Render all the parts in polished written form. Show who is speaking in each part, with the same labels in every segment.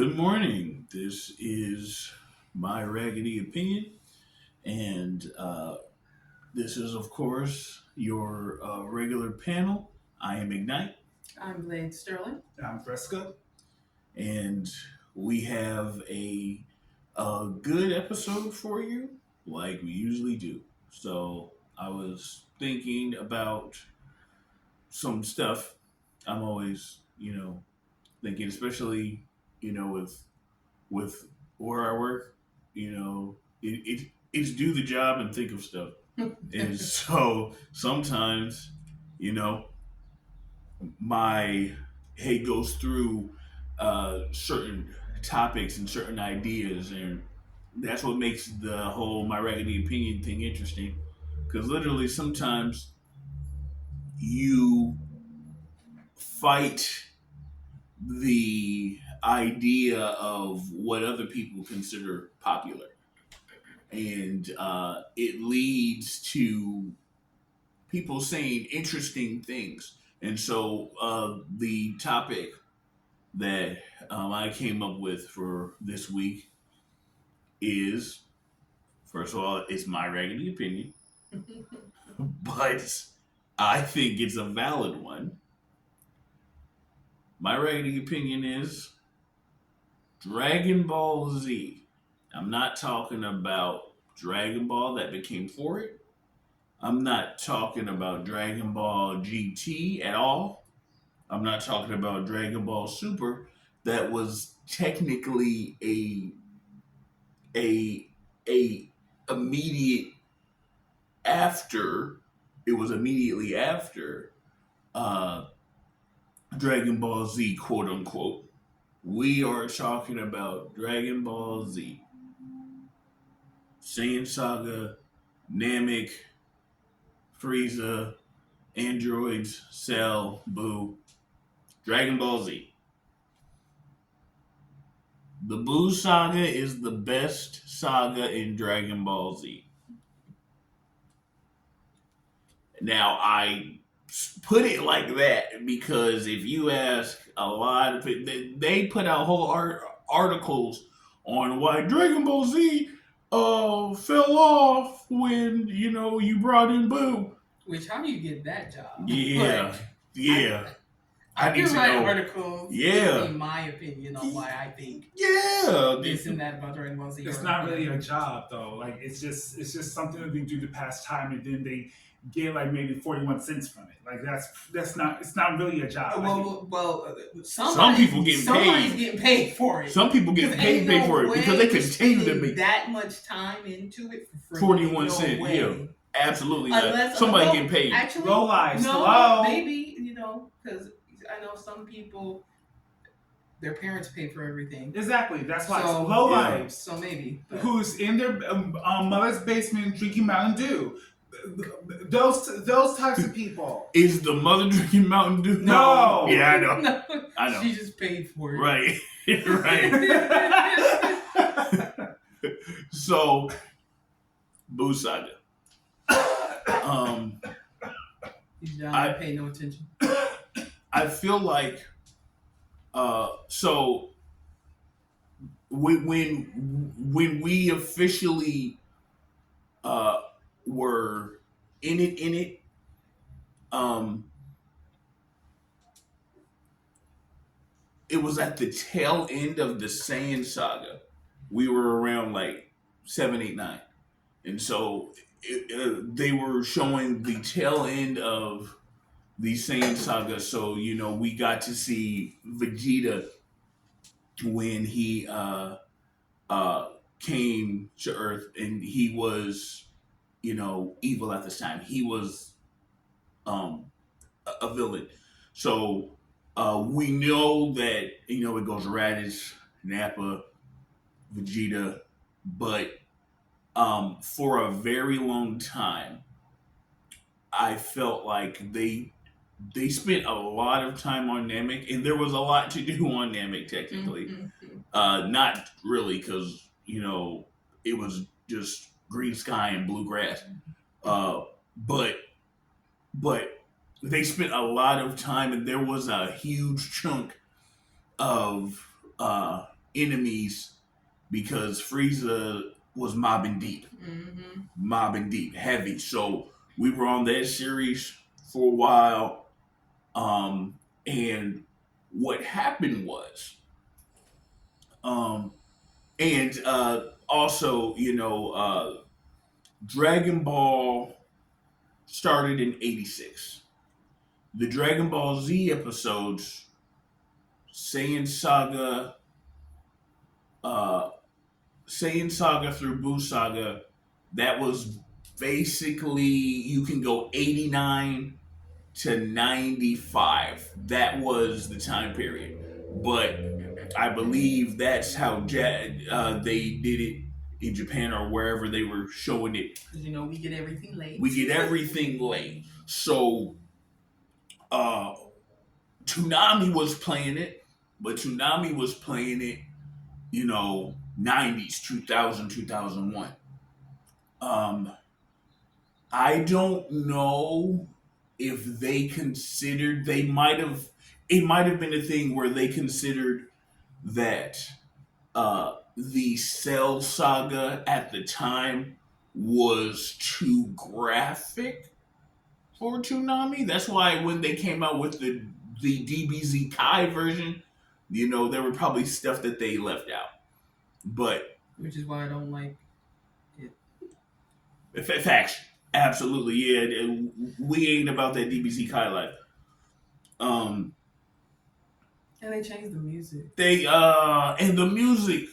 Speaker 1: Good morning. This is my Raggedy opinion, and this is, of course, your regular panel. I am Ignite,
Speaker 2: I'm Blade Sterling.
Speaker 3: I'm Fresco.
Speaker 1: and we have a good episode for you, like we usually do. So I was thinking about some stuff. I'm always, thinking, especially, with where I work, it's do the job and think of stuff. And so sometimes, you know, my head goes through certain topics and certain ideas, and that's what makes the whole my raggedy opinion thing interesting. Because literally, sometimes you fight the idea of what other people consider popular, and it leads to people saying interesting things. And so the topic that I came up with for this week is, first of all, it's my raggedy opinion, but I think it's a valid one. My raggedy opinion is Dragon Ball Z. I'm not talking about Dragon Ball that became for it. I'm not talking about Dragon Ball GT at all. I'm not talking about Dragon Ball Super that was technically a a immediate after it was immediately after uh Dragon Ball Z, quote unquote. We are talking about Dragon Ball Z, Saiyan Saga, Namek, Frieza, Androids, Cell, Boo, Dragon Ball Z. The Boo Saga is the best saga in Dragon Ball Z. Now, I put it like that because if you ask a lot of people, they put out whole articles on why Dragon Ball Z fell off when, you brought in Boo.
Speaker 2: Which, how do you get that job?
Speaker 1: Yeah,
Speaker 2: Like,
Speaker 1: yeah.
Speaker 2: I
Speaker 1: need
Speaker 2: do
Speaker 1: to
Speaker 2: write
Speaker 1: know.
Speaker 2: articles
Speaker 1: Yeah.
Speaker 2: giving my opinion on why I think
Speaker 1: Yeah.
Speaker 2: this and that about Dragon Ball Z.
Speaker 3: It's not really a job though. Like it's just something that they do to pass time, and then they get like maybe 41 cents from it. Like that's not it's not really a job.
Speaker 1: Some people getting
Speaker 2: somebody's
Speaker 1: paid.
Speaker 2: getting paid for it.
Speaker 1: Some people get paid for it because they continue to make
Speaker 2: that much time into it for free.
Speaker 1: 41 cents. Yeah, absolutely.
Speaker 2: Unless
Speaker 1: somebody getting paid.
Speaker 2: Actually,
Speaker 3: low lives.
Speaker 2: No,
Speaker 3: Hello?
Speaker 2: maybe because I know some people, their parents pay for everything.
Speaker 3: Exactly. That's why
Speaker 2: So,
Speaker 3: it's low
Speaker 1: yeah.
Speaker 3: lives.
Speaker 2: So maybe
Speaker 3: Who's in their mother's basement drinking Mountain Dew. Those types of people.
Speaker 1: Is the mother drinking Mountain Dew?
Speaker 3: No.
Speaker 1: Yeah, I know.
Speaker 2: No,
Speaker 1: I know.
Speaker 2: She just paid for it.
Speaker 1: Right. Right. So, Boo Saga.
Speaker 2: He's down there, pay no attention.
Speaker 1: I feel like so when we officially were in it it was at the tail end of the Saiyan saga. We were around like 7, 8, 9, and so they were showing the tail end of the Saiyan saga. So we got to see Vegeta when he came to Earth, and he was evil at this time. He was a villain. So we know that it goes Radish, Nappa, Vegeta, but for a very long time, I felt like they spent a lot of time on Namek, and there was a lot to do on Namek technically. Not really, because it was just green sky and blue grass. But they spent a lot of time, and there was a huge chunk of enemies because Frieza was mobbing deep, heavy. So we were on that series for a while. And what happened was, um, and also, Dragon Ball started in '86. The Dragon Ball Z episodes, Saiyan Saga, uh, Saiyan Saga through Buu Saga, that was basically, you can go 89 to 95. That was the time period. But I believe that's how they did it in Japan or wherever they were showing it.
Speaker 2: Because we get everything late.
Speaker 1: We get everything late. So Toonami was playing it, but Toonami was playing it, 90s, 2000, 2001. I don't know if they considered, it might have been a thing where they considered that the Cell Saga at the time was too graphic for Toonami. That's why when they came out with the DBZ Kai version, there were probably stuff that they left out. But
Speaker 2: which is why I don't like it.
Speaker 1: Facts. Absolutely, yeah. We ain't about that DBZ Kai life.
Speaker 2: And they changed the music.
Speaker 1: And the music,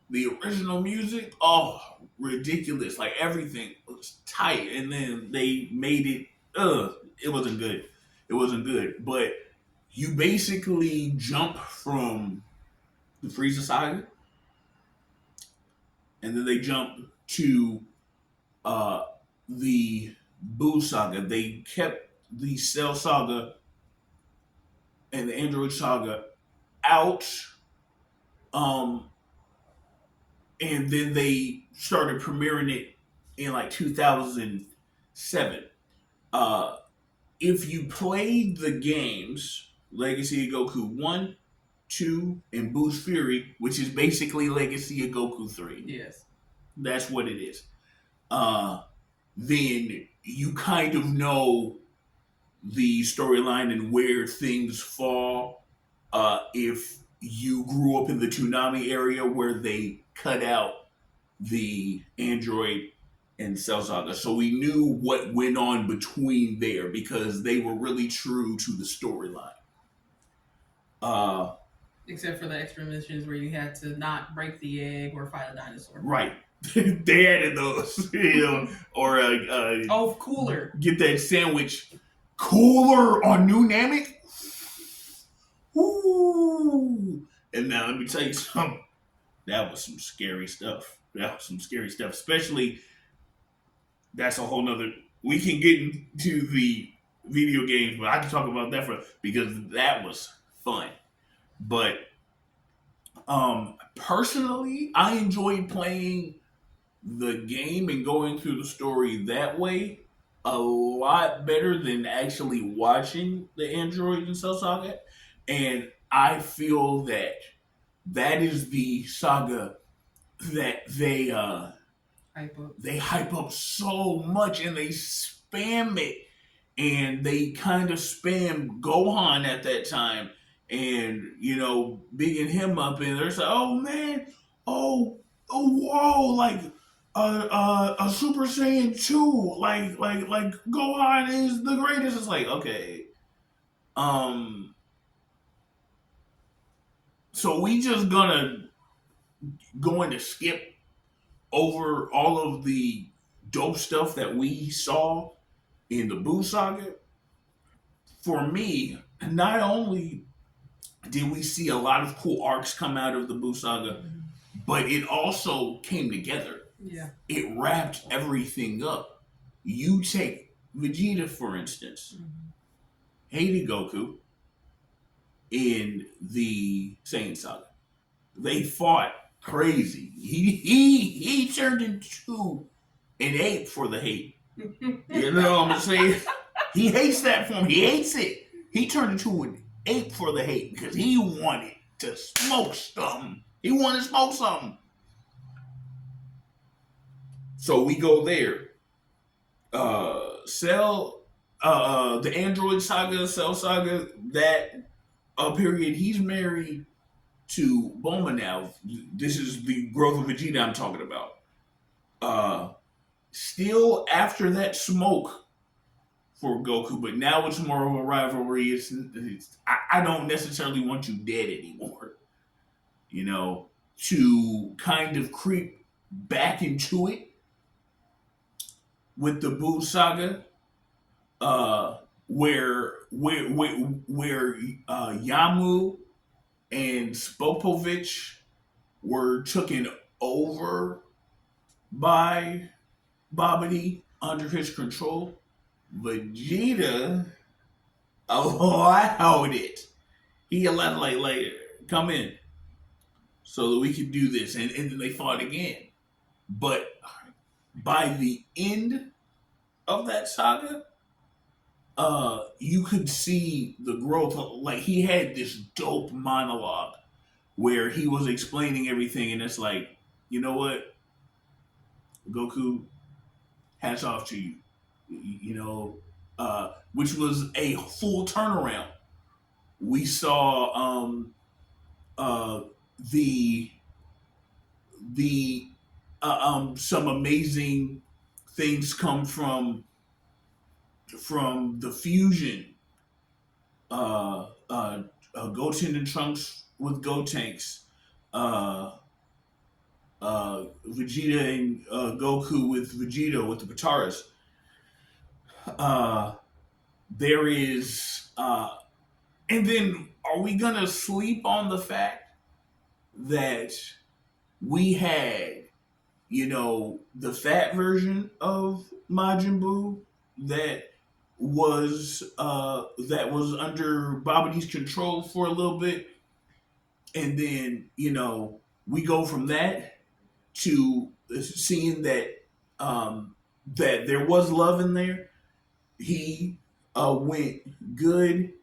Speaker 1: the original music, ridiculous. Like everything was tight, and then they made it. It wasn't good. It wasn't good. But you basically jump from the Frieza Saga, and then they jump to the Buu Saga. They kept the Cell Saga and the Android Saga out, and then they started premiering it in like 2007. If you played the games Legacy of Goku 1, 2, and Boo's Fury, which is basically Legacy of Goku 3.
Speaker 2: Yes.
Speaker 1: That's what it is. Then you kind of know the storyline and where things fall. If you grew up in the Toonami area where they cut out the Android and Cell Saga. So we knew what went on between there because they were really true to the storyline.
Speaker 2: Except for the extra missions where you had to not break the egg or fight a dinosaur.
Speaker 1: Right. They added those, or
Speaker 2: cooler.
Speaker 1: Get that sandwich cooler on New Namek. Ooh. And now let me tell you something. That was some scary stuff. Especially, that's a whole nother. We can get into the video games, but I can talk about that because that was fun. But personally, I enjoyed playing the game and going through the story that way a lot better than actually watching the Android and Cell Saga. And I feel that is the saga that they hype up so much, and they spam it, and they kind of spam Gohan at that time, and bigging him up, and they're like, oh man, whoa, like a Super Saiyan 2, like Gohan is the greatest. It's like, okay, so we just going to skip over all of the dope stuff that we saw in the Buu Saga. For me, not only did we see a lot of cool arcs come out of the Buu Saga, but it also came together.
Speaker 2: Yeah.
Speaker 1: It wrapped everything up. You take Vegeta, for instance. Hated Goku in the Saiyan Saga. They fought crazy. He turned into an ape for the hate. You know what I'm saying? He hates that form. He hates it. He turned into an ape for the hate because he wanted to smoke something He wanted to smoke something. So we go there. Cell, the Android Saga, Cell Saga, that period. He's married to Bulma now. This is the growth of Vegeta I'm talking about. Still after that smoke for Goku, but now it's more of a rivalry. I don't necessarily want you dead anymore. You know, to kind of creep back into it with the Buu saga, where Yamu and Spopovich were taken over by Babidi under his control. Vegeta allowed it. He allowed like come in so that we could do this, and then they fought again. But by the end of that saga, you could see the growth. Like he had this dope monologue where he was explaining everything, and it's like, you know what, Goku, hats off to you. You know, which was a full turnaround. We saw the some amazing things come from the fusion. Goten and Trunks with Gotenks. Vegeta and Goku with Vegeta with the Pataras. There is, and then are we gonna sleep on the fact that we had, you know, the fat version of Majin Buu that was under Babidi's control for a little bit, and then, you know, we go from that to seeing that that there was love in there. He went good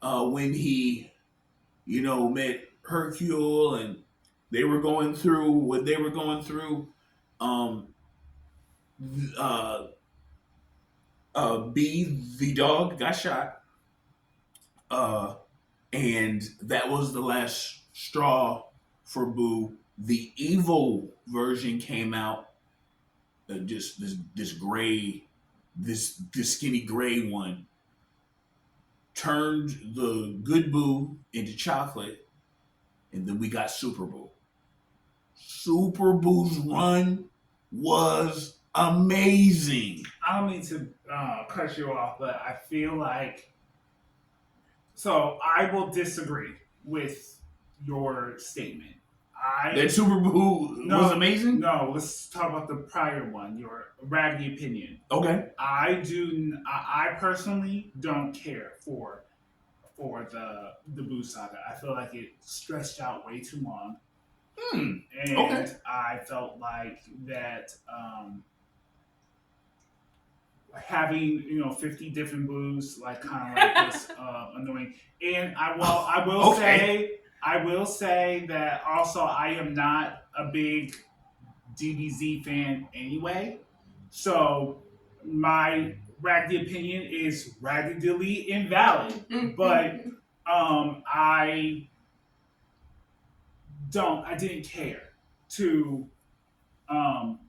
Speaker 1: when he, you know, met Hercule and they were going through what they were going through. B, the dog, got shot. And that was the last straw for Boo. The evil version came out. Just this gray, this skinny gray one turned the good Boo into chocolate, and then we got Super Boo. Super Boo's run was amazing.
Speaker 3: I don't mean to cut you off, but I feel like, so I will disagree with your statement.
Speaker 1: That Super Boo was amazing?
Speaker 3: No, let's talk about the prior one, your Raggedy opinion.
Speaker 1: Okay.
Speaker 3: I personally don't care for the Boo saga. I feel like it stretched out way too long. And
Speaker 1: okay.
Speaker 3: I felt like that having, you know, 50 different Boos like kind of like was annoying. And I will say that also I am not a big DBZ fan anyway. So my Raggedy opinion is raggedly invalid. But I didn't care to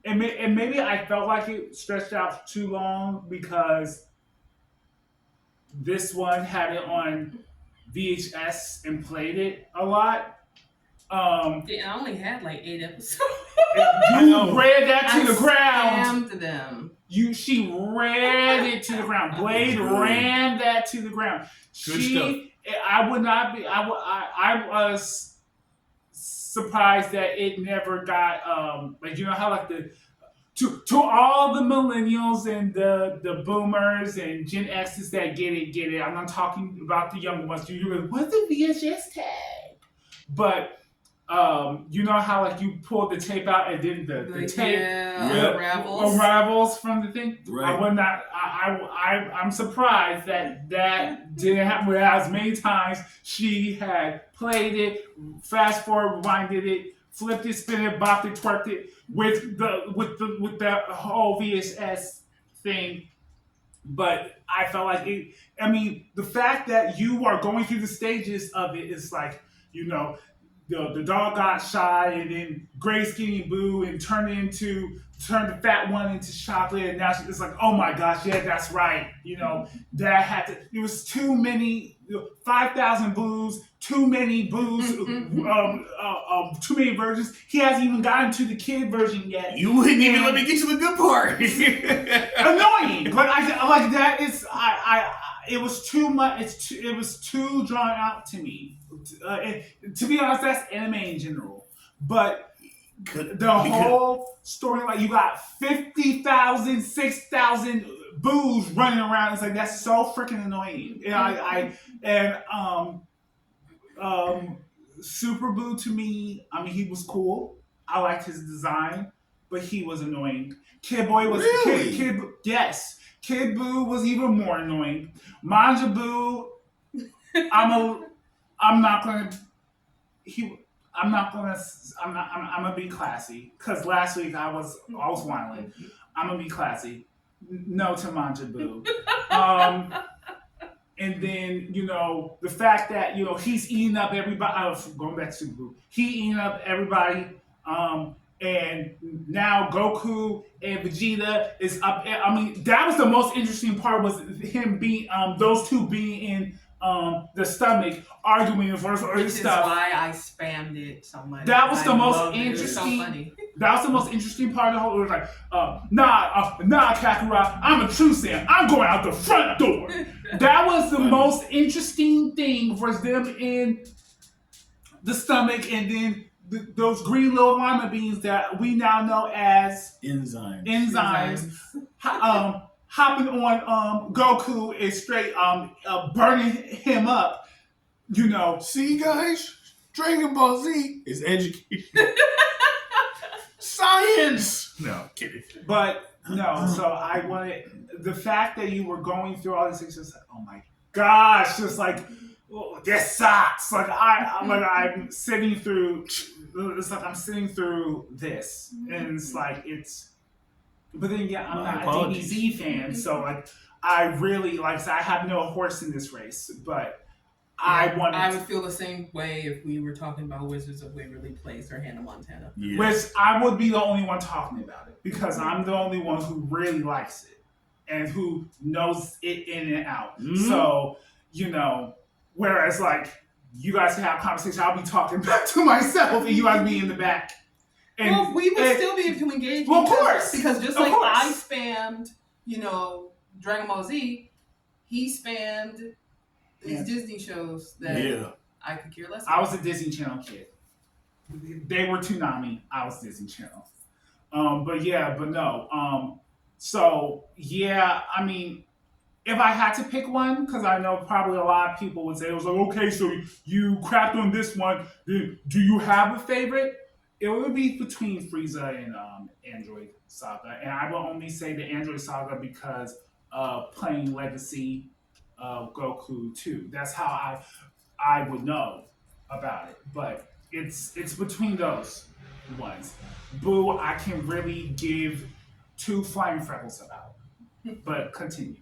Speaker 3: and maybe I felt like it stretched out too long because this one had it on VHS and played it a lot.
Speaker 2: I only had like 8 episodes.
Speaker 3: You read that to the ground.
Speaker 2: Spammed them.
Speaker 3: She ran it to the ground. Blade ran that to the ground.
Speaker 1: Good stuff.
Speaker 3: I would not be. I was surprised that it never got like, you know how like the to all the millennials and the boomers and Gen X's that get it. I'm not talking about the younger ones. You're like, what's the VHS tag? But You know how like you pull the tape out and then the tape
Speaker 1: Yeah.
Speaker 3: unravels from the thing.
Speaker 1: Right.
Speaker 3: I would not. I'm surprised that didn't happen. Whereas many times she had played it, fast forward, rewinded it, flipped it, spin it, bopped it, twerked it with the whole VHS thing. But I felt like it. I mean, the fact that you are going through the stages of it is like, you know, the dog got shy, and then Gray Skinny Boo, and turned the fat one into chocolate, and now it's like, oh my gosh, yeah, that's right. You know, that had to. It was too many, 5,000 boos, too many boos, too many versions. He hasn't even gotten to the kid version yet.
Speaker 1: You wouldn't even let me get to the good part.
Speaker 3: Annoying, but I like that is it was too much. It was too drawn out to me. To be honest, that's anime in general. But the whole story, like you got 50,000, 6,000 boos running around. It's like that's so freaking annoying. Super Boo to me. I mean, he was cool. I liked his design, but he was annoying. Kid Boy was
Speaker 1: really?
Speaker 3: Yes. Kid Boo was even more annoying. Manja Boo, I'm not gonna be classy because last week I was whining. I'm gonna be classy. No to Manja Boo. And then, you know, the fact that, you know, he's eating up everybody. Going back to Super Boo, he eating up everybody. And now Goku and Vegeta is up. I mean, that was the most interesting part, was him being, those two being in the stomach arguing for stuff.
Speaker 2: Which is why I spammed it so much.
Speaker 3: That was the most interesting.
Speaker 2: So funny.
Speaker 3: That was the most interesting part of the whole. It was like, nah, Kakarot, I'm a true Saiyan. I'm going out the front door. That was the most interesting thing, was them in the stomach, and then those green little lima beans that we now know as enzymes. Hopping on Goku is straight burning him up. You know,
Speaker 1: see guys, Dragon Ball Z is education. Science. No, kidding.
Speaker 3: But no, so I wanted the fact that you were going through all these things. Just like, oh my gosh, just like, oh, this sucks. Like I'm sitting through. It's like I'm sitting through this, and it's like it's. But then yeah, I'm not a DBZ fan, so like I really like. So I have no horse in this race, but.
Speaker 2: I would feel the same way if we were talking about Wizards of Waverly Place or Hannah Montana.
Speaker 3: Yes. Which I would be the only one talking about it, because I'm the only one who really likes it and who knows it in and out. Mm-hmm. So, you know, whereas like you guys can have a conversation, I'll be talking back to myself and you guys be in the back. And,
Speaker 2: well, we would still be able to engage.
Speaker 3: Well, of course.
Speaker 2: Because just like I spammed, you know, Dragon Ball Z, he spammed these Disney shows that I could care less about.
Speaker 3: I was a Disney Channel kid. They were Toonami. I was Disney Channel. But no. So yeah, I mean, if I had to pick one, because I know probably a lot of people would say, it was like, okay, so you crapped on this one. Do you have a favorite? It would be between Frieza and Android Saga. And I will only say the Android Saga because playing Legacy Goku too. That's how I would know about it. But it's between those ones. Boo, I can really give two flying freckles about. But continue.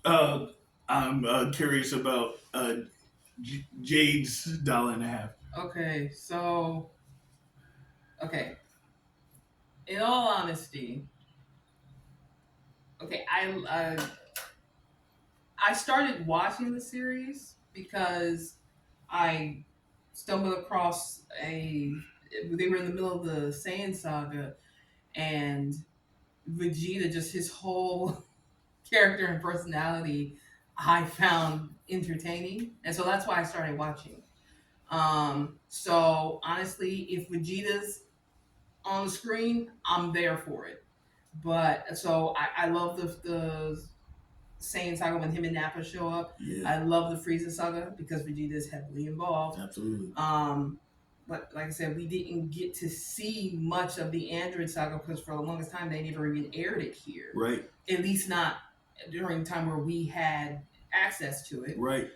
Speaker 1: I'm curious about Jade's $1.50.
Speaker 2: Okay, so in all honesty, I started watching the series because I stumbled across they were in the middle of the Saiyan saga, and Vegeta, just his whole character and personality, I found entertaining, and so that's why I started watching. So honestly, if Vegeta's on the screen, I'm there for it. But so I love the Saiyan saga when him and Nappa show up. Yeah. I love the Frieza saga because Vegeta is heavily involved.
Speaker 1: Absolutely.
Speaker 2: but like I said, we didn't get to see much of the Android Saga because for the longest time they never even aired it here.
Speaker 1: Right.
Speaker 2: At least not during the time where we had access to it.
Speaker 1: Right.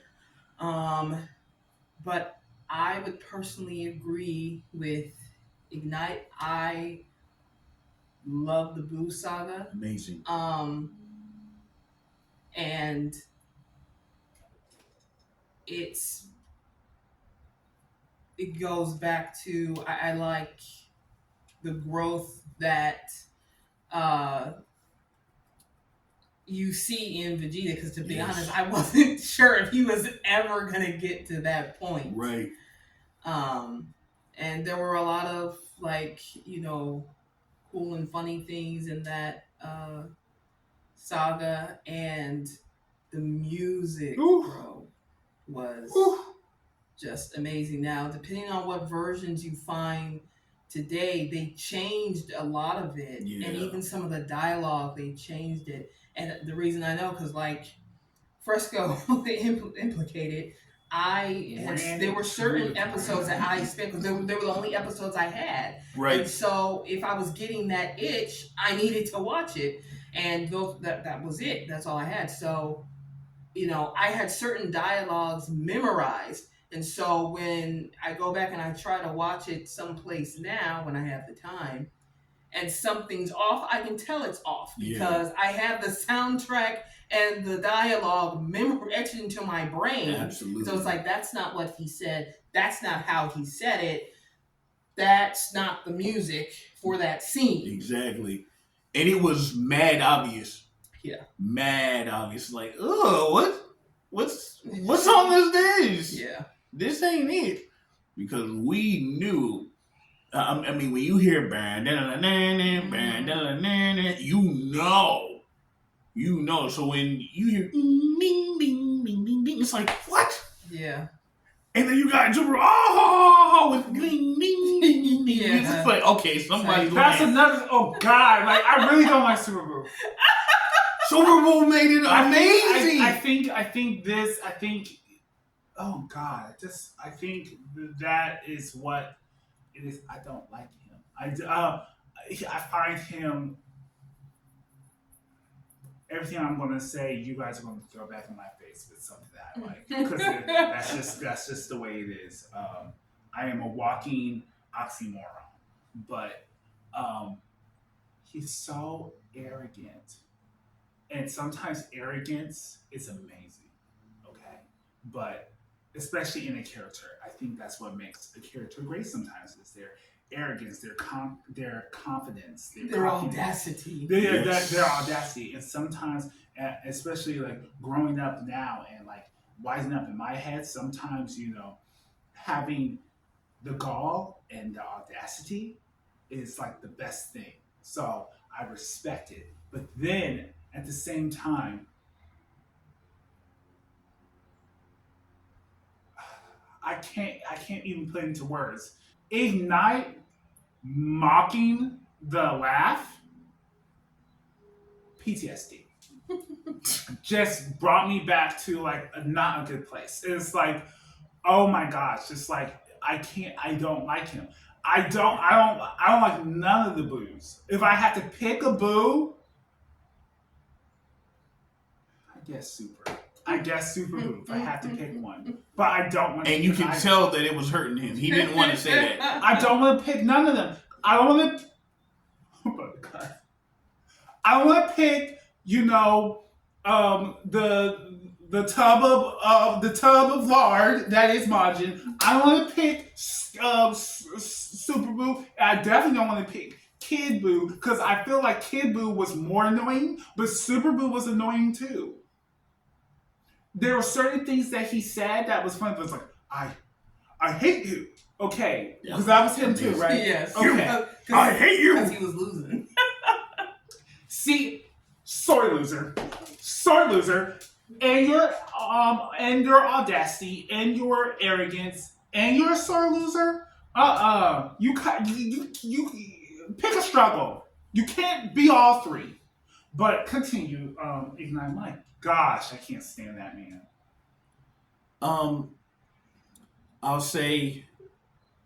Speaker 2: But I would personally agree with Ignite. I love the Boo Saga.
Speaker 1: Amazing.
Speaker 2: And it goes back to I like the growth that you see in Vegeta, because to be honest, I wasn't sure if he was ever gonna get to that point.
Speaker 1: Right.
Speaker 2: And there were a lot of cool and funny things in that saga, and the music, bro, was just amazing. Now, depending on what versions you find today, they changed a lot of it, and even some of the dialogue, they changed it. And the reason I know, because Fresco implicated, there were certain episodes that I spent, because they were the only episodes I had.
Speaker 1: Right.
Speaker 2: And so if I was getting that itch, I needed to watch it, and that was it. That's all I had. So, I had certain dialogues memorized. And so when I go back and I try to watch it someplace now when I have the time, and something's off, I can tell it's off because I have the soundtrack and the dialogue etched into my brain.
Speaker 1: Absolutely.
Speaker 2: So it's like, that's not what he said. That's not how he said it. That's not the music for that scene.
Speaker 1: Exactly. And it was mad obvious.
Speaker 2: Yeah.
Speaker 1: Mad obvious. Like, oh, what's on this dish?
Speaker 2: Yeah.
Speaker 1: This ain't it. Because we knew. I mean, when you hear you know. So when you hear ding, ding, ding, ding, ding, it's like, what?
Speaker 2: Yeah.
Speaker 1: And then you got with ding, ding, ding, ding.
Speaker 2: Yeah.
Speaker 1: It's like, okay, somebody's
Speaker 3: That's another. Oh God! Like, I really don't like Super Bowl.
Speaker 1: Super Bowl made it amazing.
Speaker 3: I think. Oh God! I think that is what it is. I don't like him. I find him. Everything I'm going to say, you guys are going to throw back in my face with something that I like, because that's just the way it is. I am a walking oxymoron, but he's so arrogant, and sometimes arrogance is amazing. Okay, but especially in a character, I think that's what makes a character great. Sometimes is their arrogance, their confidence,
Speaker 2: their audacity.
Speaker 3: Their audacity. And sometimes, especially like growing up now and like wising up in my head, sometimes, having the gall and the audacity is like the best thing. So I respect it. But then at the same time, I can't even put into words. Ignite mocking the laugh, PTSD. Just brought me back to like not a good place. It's like, oh my gosh, it's like I don't like him. I don't like none of the boos. If I had to pick a boo, I guess Super Boo if I had to pick one. But I don't want to.
Speaker 1: And you can tell that it was hurting him. He didn't want to say that.
Speaker 3: I don't want to pick none of them. I don't want to. Oh my God. I want to pick, the tub of lard that is Majin. I want to pick Super Boo. I definitely don't want to pick Kid Boo, because I feel like Kid Boo was more annoying, but Super Boo was annoying too. There were certain things that he said that was funny, but it's like, I hate you. Okay, because that was him too, right?
Speaker 2: Yes.
Speaker 3: Okay.
Speaker 1: I hate you.
Speaker 2: Because he was losing.
Speaker 3: See, sorry loser, and your audacity and your arrogance and you're a sore loser. You pick a struggle. You can't be all three. But continue, Ignite Mike. Gosh, I can't stand that man.
Speaker 1: I'll say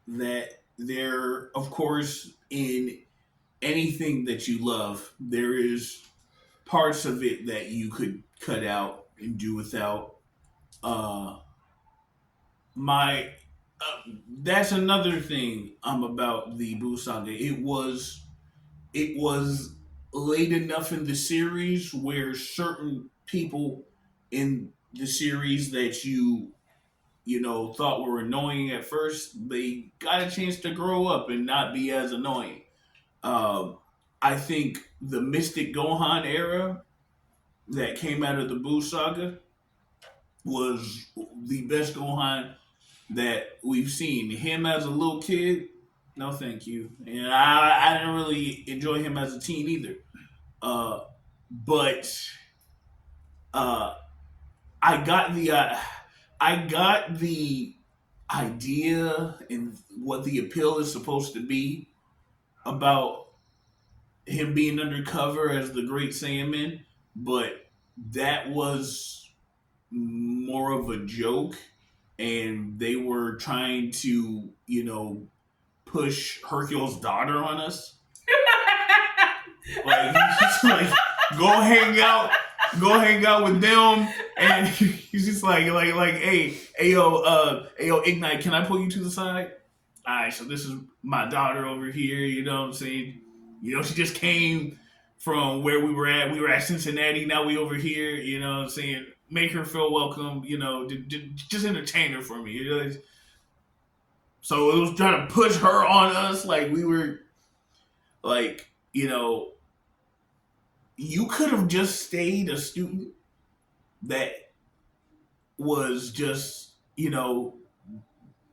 Speaker 1: that there, of course, in anything that you love, there is parts of it that you could cut out and do without. Uh, my That's another thing about the Boo Saga. It was late enough in the series where certain people in the series that you thought were annoying at first, they got a chance to grow up and not be as annoying. Um, I think the Mystic Gohan era that came out of the Boo Saga was the best Gohan that we've seen. Him as a little kid, no thank you. And I didn't really enjoy him as a teen either. Uh, but uh, I got the uh, I got the idea and what the appeal is supposed to be about him being undercover as the Great Saiyaman, but that was more of a joke, and they were trying to, push Hercule's daughter on us. Like he's just like, go go hang out with them, and he's just like, hey, yo, Ignite, can I pull you to the side? All right, so this is my daughter over here. You know what I'm saying? She just came from where we were at. We were at Cincinnati. Now we over here. You know what I'm saying? Make her feel welcome. Just entertain her for me. So it was trying to push her on us, like we were, like you could have just stayed a student that was just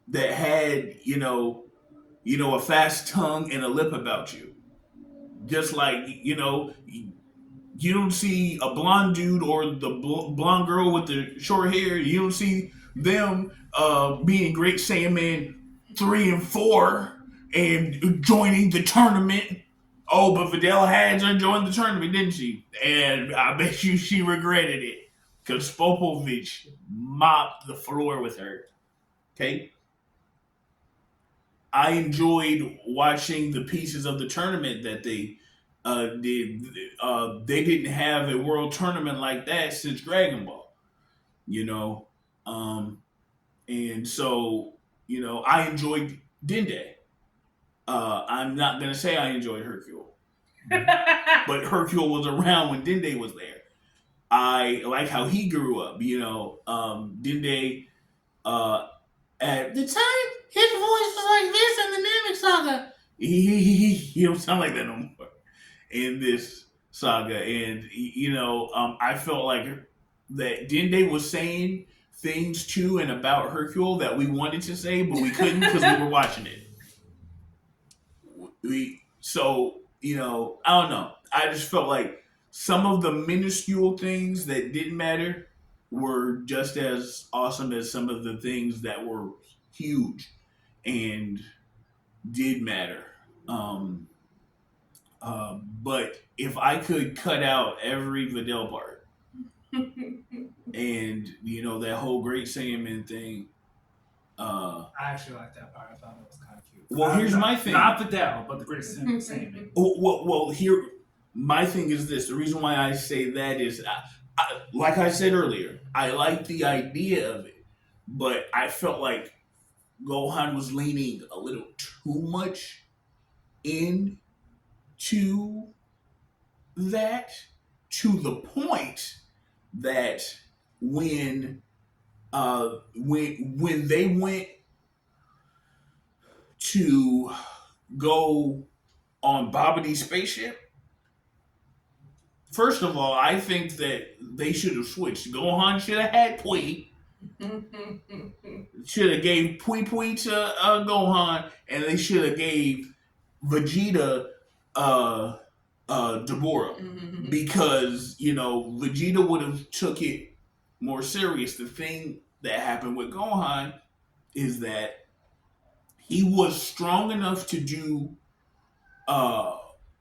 Speaker 1: that had a fast tongue and a lip about you. Just like you don't see a blonde dude or the blonde girl with the short hair. You don't see them being Great Saiyaman 3 and 4 and joining the tournament. Oh, but Videl Hadzer joined the tournament, didn't she? And I bet you she regretted it because Popovich mopped the floor with her. Okay. I enjoyed watching the pieces of the tournament that they did. They didn't have a world tournament like that since Dragon Ball, you know. And so, I enjoyed Dende. I'm not going to say I enjoyed Hercule, but Hercule was around when Dende was there. I like how he grew up, Dende, at the time, his voice was like this in the Namek Saga. He don't sound like that no more in this saga. And, I felt like that Dende was saying things to and about Hercule that we wanted to say, but we couldn't because we were watching it. I don't know. I just felt like some of the minuscule things that didn't matter were just as awesome as some of the things that were huge and did matter. But if I could cut out every Videl part and that whole Great Saiyaman thing,
Speaker 3: I actually like that part. I thought it was kind of cute.
Speaker 1: Well, here's my thing.
Speaker 3: Not Videl, but the Great Saiyaman.
Speaker 1: Well, here, my thing is this. The reason why I say that is, like I said earlier, I like the idea of it, but I felt like Gohan was leaning a little too much into that, to the point that when they went to go on Babidi's spaceship, first of all, I think that they should have switched. Gohan should have had Pui. Should have gave Pui to Gohan, and they should have gave Vegeta Deborah, because Vegeta would have took it more serious. The thing that happened with Gohan is that he was strong enough to do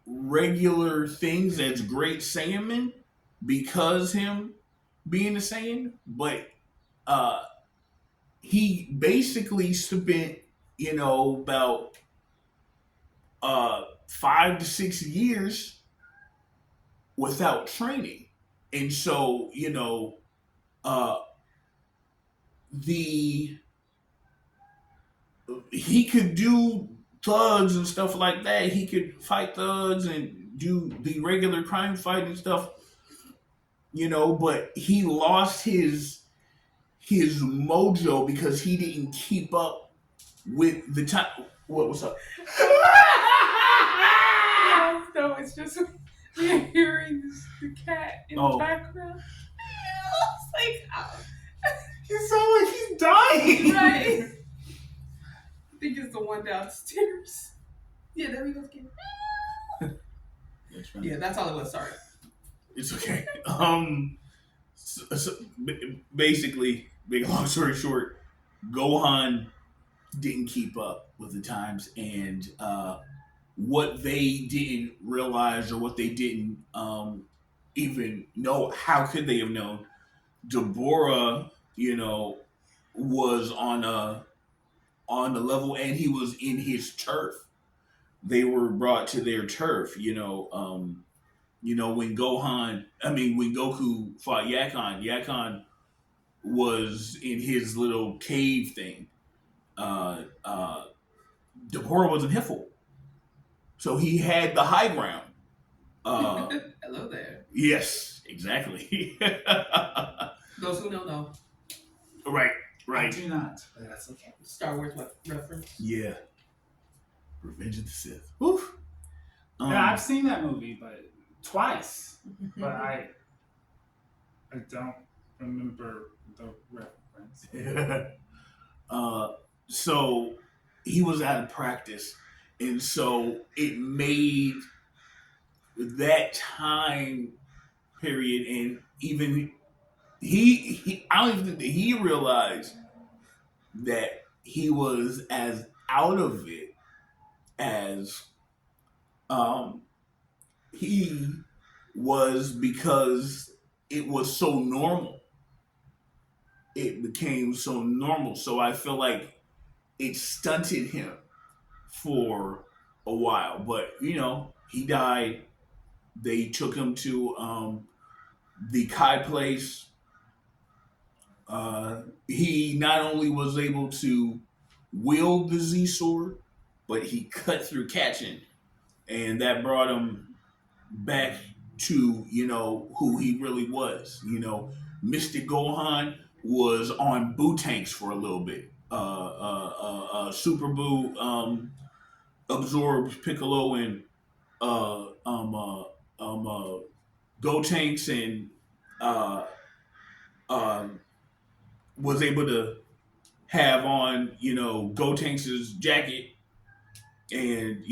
Speaker 1: regular things as Great Saiyaman because him being a Saiyan, but he basically spent about 5 to 6 years without training. And so, uh, the he could do thugs and stuff like that. He could fight thugs and do the regular crime fighting stuff, but he lost his mojo because he didn't keep up with the time. What's up?
Speaker 2: No, it's just we're hearing the cat in the background. It's like,
Speaker 3: he sounds like he's dying.
Speaker 2: Right. I think it's the one downstairs. Yeah, there we go. Yeah, that's all it was. Sorry.
Speaker 1: It's okay. So basically, make a long story short, Gohan didn't keep up with the times, and what they didn't realize or what they didn't even know, how could they have known? Deborah, was on a level, and he was in his turf. They were brought to their turf, when Goku fought Yakon was in his little cave thing. Deborah was in Hiffle. So he had the high ground.
Speaker 2: Hello there.
Speaker 1: Yes, exactly.
Speaker 2: Those who don't know.
Speaker 1: Right.
Speaker 3: I do not, but that's okay.
Speaker 2: Star Wars reference.
Speaker 1: Yeah. Revenge of the Sith. Oof.
Speaker 3: Yeah, I've seen that movie, but twice. But I don't remember the reference.
Speaker 1: So he was out of practice, and so it made that time period, and even he I don't even think that he realized that he was as out of it as he was, because it was so normal. It became so normal. So I feel like it stunted him for a while. But, he died. They took him to the Kai place. He not only was able to wield the Z sword, but he cut through catching. And that brought him back to, who he really was. Mystic Gohan was on Boo Tanks for a little bit. Super Boo absorbed Piccolo and Go Tanks, and was able to have on, Go Tanks' jacket, and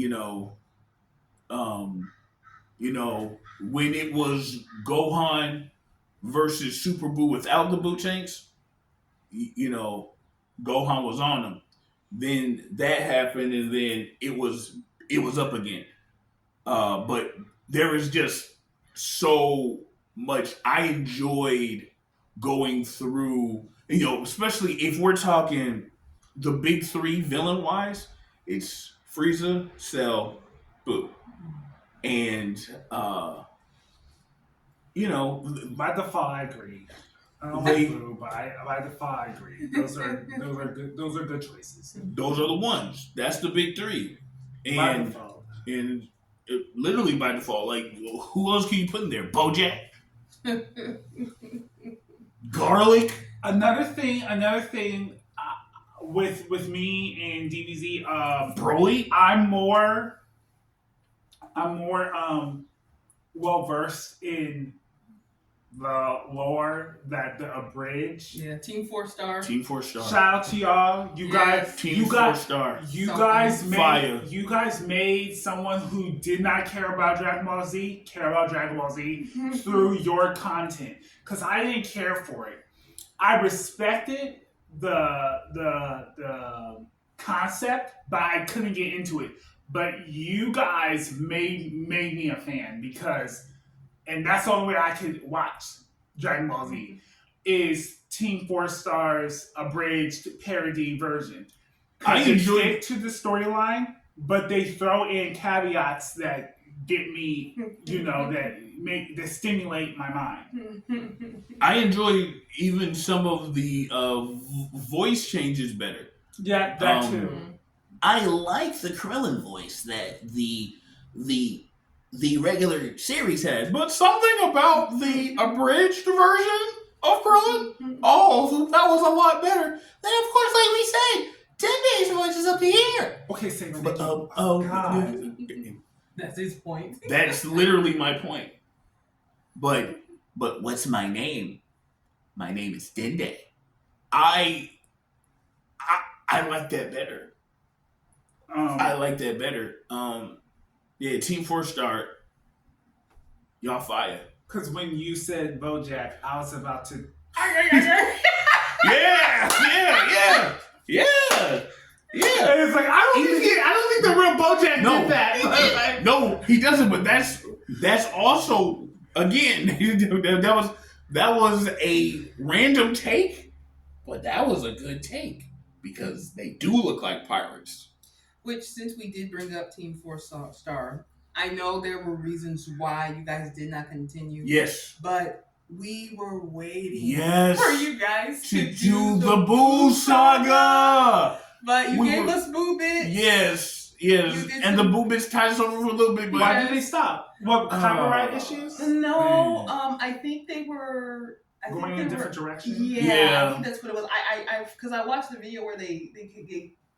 Speaker 1: when it was Gohan versus Super Boo without the Boo Tanks, Gohan was on him. Then that happened, and then it was up again. But there is just so much I enjoyed going through. Especially if we're talking the big three villain wise, it's Frieza, Cell, Boo, and
Speaker 3: by default, I agree. I don't like Boo, but by default, I agree. Those are good. Those are good choices.
Speaker 1: Those are the ones. That's the big three. And
Speaker 3: by default.
Speaker 1: And literally by default, like, who else can you put in there? BoJack, Garlic.
Speaker 3: Another thing. With me and DBZ,
Speaker 1: Broly.
Speaker 3: I'm more well versed in the lore that the abridged.
Speaker 2: Yeah, Team 4 Star.
Speaker 1: Team 4 Star.
Speaker 3: Shout out to y'all. You guys.
Speaker 1: Team 4 Star.
Speaker 3: You guys made.
Speaker 1: Fire.
Speaker 3: You guys made someone who did not care about Dragon Ball Z care about Dragon Ball Z through your content. Because I didn't care for it. I respected the concept, but I couldn't get into it. But you guys made me a fan, because, and that's the only way I could watch Dragon Ball Z, is Team 4 Star's abridged parody version.
Speaker 1: I
Speaker 3: They
Speaker 1: enjoy.
Speaker 3: stick to the storyline, but they throw in caveats that get me, that stimulate my mind.
Speaker 1: I enjoy even some of the voice changes better.
Speaker 3: Yeah, that
Speaker 1: Um,
Speaker 3: too.
Speaker 4: I like the Krillin voice that the the regular series has.
Speaker 1: But something about the abridged version of Krillin, oh, that was a lot better.
Speaker 4: Then of course, like we said, Tende's voice is up here.
Speaker 3: Okay, say
Speaker 1: But
Speaker 3: God.
Speaker 2: That's his point.
Speaker 1: that's literally my point. But
Speaker 4: What's my name? My name is Dende.
Speaker 1: I like that better. I like that better. Yeah, Team 4-Star, y'all fire.
Speaker 3: Because when you said BoJack, I was about to.
Speaker 1: Yeah.
Speaker 3: And it's like I don't think the real BoJack
Speaker 1: No.
Speaker 3: did that.
Speaker 1: No, he doesn't. But that's also again that was a random take, but that was a good take because they do look like pirates.
Speaker 2: Which, since we did bring up Team 4-Star, I know there were reasons why you guys did not continue.
Speaker 1: Yes.
Speaker 2: But we were waiting
Speaker 1: Yes.
Speaker 2: for you guys
Speaker 1: To do the Boo Saga.
Speaker 2: But you
Speaker 1: We
Speaker 2: gave
Speaker 1: were-
Speaker 2: us Boo Bits.
Speaker 1: Yes.
Speaker 2: You
Speaker 1: And
Speaker 2: did
Speaker 1: the
Speaker 2: some-
Speaker 1: Boo Bits tied us over for a little bit, but
Speaker 3: Why did they stop? What copyright
Speaker 1: Uh,
Speaker 3: issues?
Speaker 2: No, I think they were
Speaker 3: Going in a different direction.
Speaker 2: Yeah, I think that's what it was. Because I watched the video where they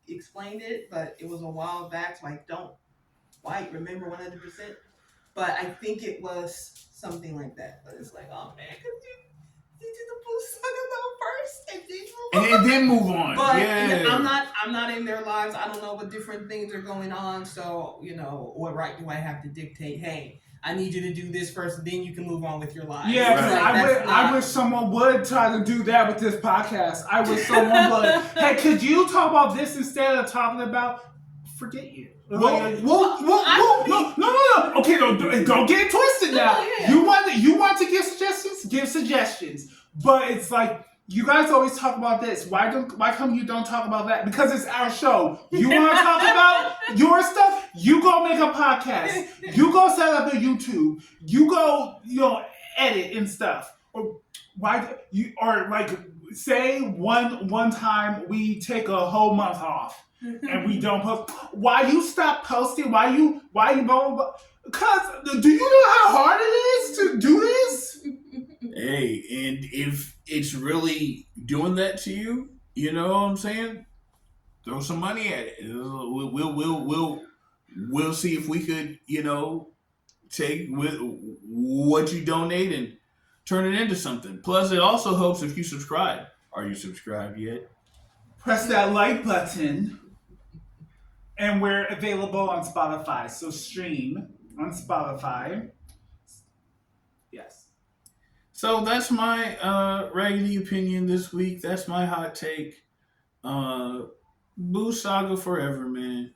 Speaker 2: explained it, but it was a while back, so I don't quite remember 100%. But I think it was something like that. But it's like, oh man, could you did the Boo Saga though first, and then move on?
Speaker 1: and then move on.
Speaker 2: But
Speaker 1: yeah.
Speaker 2: I'm not in their lives. I don't know what different things are going on. So what right do I have to dictate? Hey, I need you to do this first, then you can move on with your life.
Speaker 3: Yeah, 'cause
Speaker 1: Right.
Speaker 3: I wish someone would try to do that with this podcast. I wish someone would. Hey, could you talk about this instead of talking about forget you?
Speaker 1: Whoa.
Speaker 3: No. Okay, don't get it twisted now.
Speaker 2: No, yeah.
Speaker 3: You want to give suggestions? Give suggestions. But it's like you guys always talk about this. Why come you don't talk about that? Because it's our show. You want to talk about your stuff? You go make a podcast. You go set up a YouTube. You go, edit and stuff. Or say one time we take a whole month off and we don't post. Why you stop posting? Why you blah, blah, blah? Because do you know how hard it is to do this?
Speaker 1: Hey, and if it's really doing that to you, you know what I'm saying? Throw some money at it. We'll see if we could, take with what you donate and turn it into something. Plus, it also helps if you subscribe. Are you subscribed yet?
Speaker 3: Press that like button. And we're available on Spotify. So stream on Spotify. Yes.
Speaker 1: So that's my Raggedy opinion this week. That's my hot take. Boo Saga forever, man.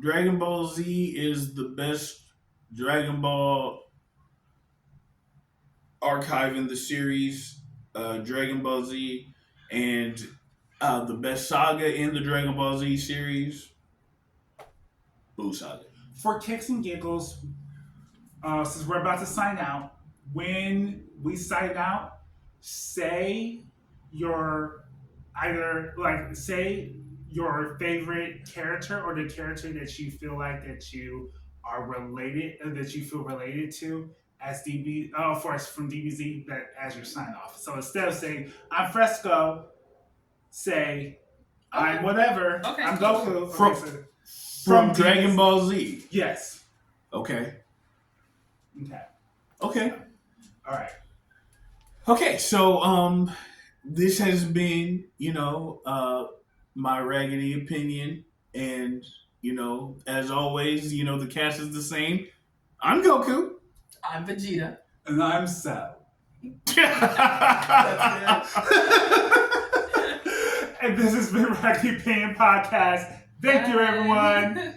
Speaker 1: Dragon Ball Z is the best Dragon Ball archive in the series. Dragon Ball Z and the best saga in the Dragon Ball Z series. Boo Saga.
Speaker 3: For kicks and giggles, since we're about to sign out, when we sign out, say your favorite character or the character that you feel like that you are related, that you feel related to as from DBZ that as your sign off. So instead of saying I'm Fresco, say I'm whatever.
Speaker 2: Okay.
Speaker 3: I'm Goku.
Speaker 1: From Dragon Ball Z.
Speaker 3: Yes.
Speaker 1: Okay.
Speaker 3: Okay. All right.
Speaker 1: Okay, so this has been, my Raggedy opinion, and as always, the cast is the same. I'm Goku.
Speaker 2: I'm Vegeta.
Speaker 3: And I'm Cell.
Speaker 2: That's
Speaker 3: And this has been Raggedy Opinion Podcast. Thank you, everyone.